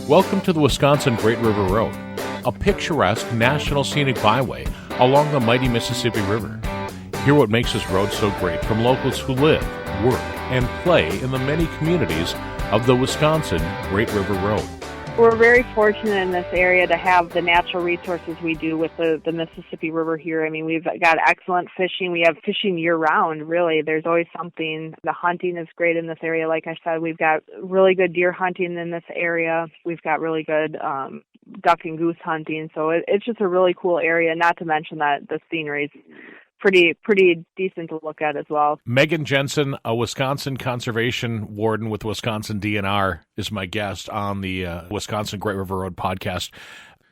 Welcome to the Wisconsin Great River Road, a picturesque national scenic byway along the mighty Mississippi River. Hear what makes this road so great from locals who live, work, and play in the many communities of the Wisconsin Great River Road. We're very fortunate in this area to have the natural resources we do with the Mississippi River here. I mean, we've got excellent fishing. We have fishing year-round, really. There's always something. The hunting is great in this area. Like I said, we've got really good deer hunting in this area. We've got really good duck and goose hunting. So it's just a really cool area, not to mention that the scenery's pretty decent to look at as well. Meghan Jensen, a Wisconsin Conservation Warden with Wisconsin DNR, is my guest on the Wisconsin Great River Road podcast.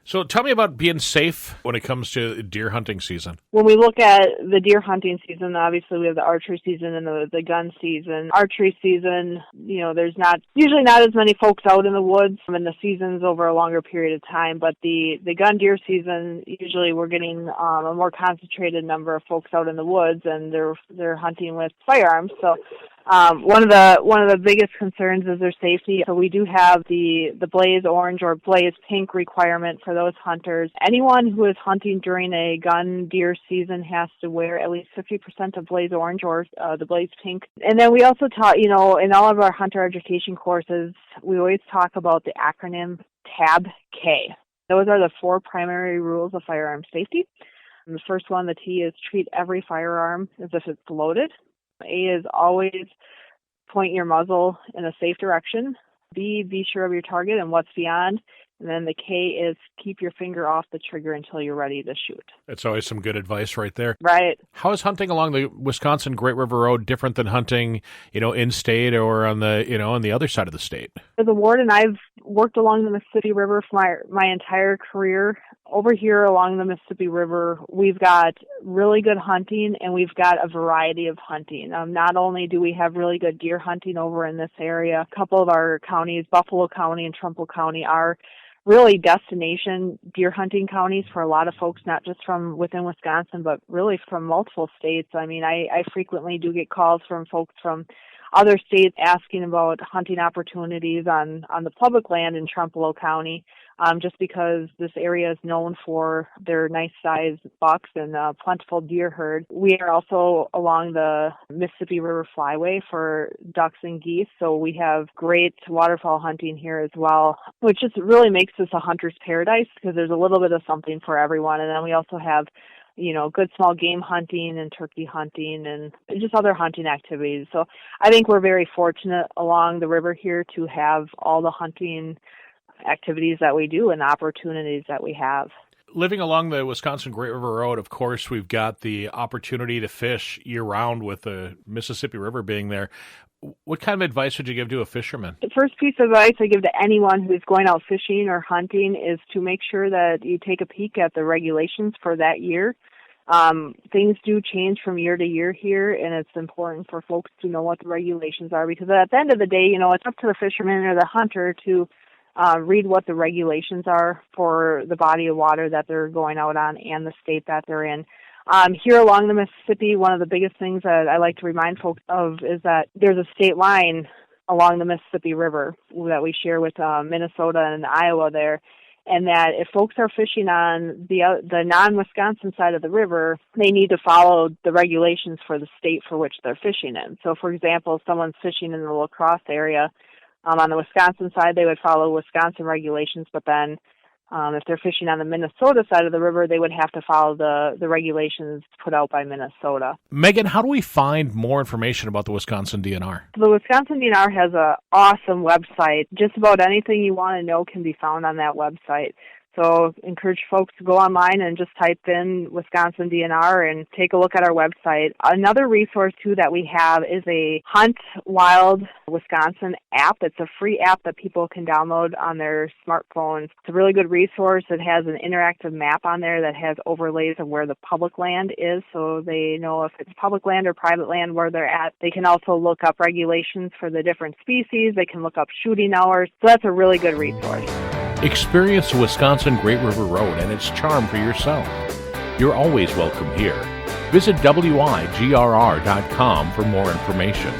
So tell me about being safe when it comes to deer hunting season. When we look at the deer hunting season, obviously we have the archery season and the gun season. Archery season, there's usually not as many folks out in the woods, and the season's over a longer period of time. But the gun deer season, usually we're getting a more concentrated number of folks out in the woods, and they're hunting with firearms. So one of the biggest concerns is their safety. So we do have the blaze orange or blaze pink requirement for those hunters. Anyone who is hunting during a gun deer season has to wear at least 50% of blaze orange or the blaze pink. And then we also taught, in all of our hunter education courses, we always talk about the acronym TABK. Those are the 4 primary rules of firearm safety. And the first one, the T, is treat every firearm as if it's loaded. A is always point your muzzle in a safe direction. B, be sure of your target and what's beyond. And then the K is keep your finger off the trigger until you're ready to shoot. That's always some good advice right there. Right. How is hunting along the Wisconsin Great River Road different than hunting, in state or on the other side of the state? As a warden, I've worked along the Mississippi River for my entire career. Over here along the Mississippi River, we've got really good hunting, and we've got a variety of hunting. Not only do we have really good deer hunting over in this area, a couple of our counties, Buffalo County and Trumbull County, are really destination deer hunting counties for a lot of folks, not just from within Wisconsin, but really from multiple states. I mean, I frequently do get calls from folks from other states asking about hunting opportunities on the public land in Trumbull County, just because this area is known for their nice sized bucks and plentiful deer herd. We are also along the Mississippi River Flyway for ducks and geese, so we have great waterfowl hunting here as well, which just really makes this a hunter's paradise because there's a little bit of something for everyone. And then we also have good small game hunting and turkey hunting and just other hunting activities. So I think we're very fortunate along the river here to have all the hunting activities that we do and the opportunities that we have. Living along the Wisconsin Great River Road, of course, we've got the opportunity to fish year-round with the Mississippi River being there. What kind of advice would you give to a fisherman? The first piece of advice I give to anyone who's going out fishing or hunting is to make sure that you take a peek at the regulations for that year. Things do change from year to year here, and it's important for folks to know what the regulations are, because at the end of the day, it's up to the fisherman or the hunter to read what the regulations are for the body of water that they're going out on and the state that they're in. Here along the Mississippi, one of the biggest things that I like to remind folks of is that there's a state line along the Mississippi River that we share with Minnesota and Iowa there, and that if folks are fishing on the non-Wisconsin side of the river, they need to follow the regulations for the state for which they're fishing in. So, for example, if someone's fishing in the La Crosse area, on the Wisconsin side, they would follow Wisconsin regulations, but then if they're fishing on the Minnesota side of the river, they would have to follow the regulations put out by Minnesota. Meghan, how do we find more information about the Wisconsin DNR? The Wisconsin DNR has an awesome website. Just about anything you want to know can be found on that website. So encourage folks to go online and just type in Wisconsin DNR and take a look at our website. Another resource, too, that we have is a Hunt Wild Wisconsin app. It's a free app that people can download on their smartphones. It's a really good resource. It has an interactive map on there that has overlays of where the public land is, so they know if it's public land or private land where they're at. They can also look up regulations for the different species. They can look up shooting hours. So that's a really good resource. Experience the Wisconsin Great River Road and its charm for yourself. You're always welcome here. Visit WIGRR.com for more information.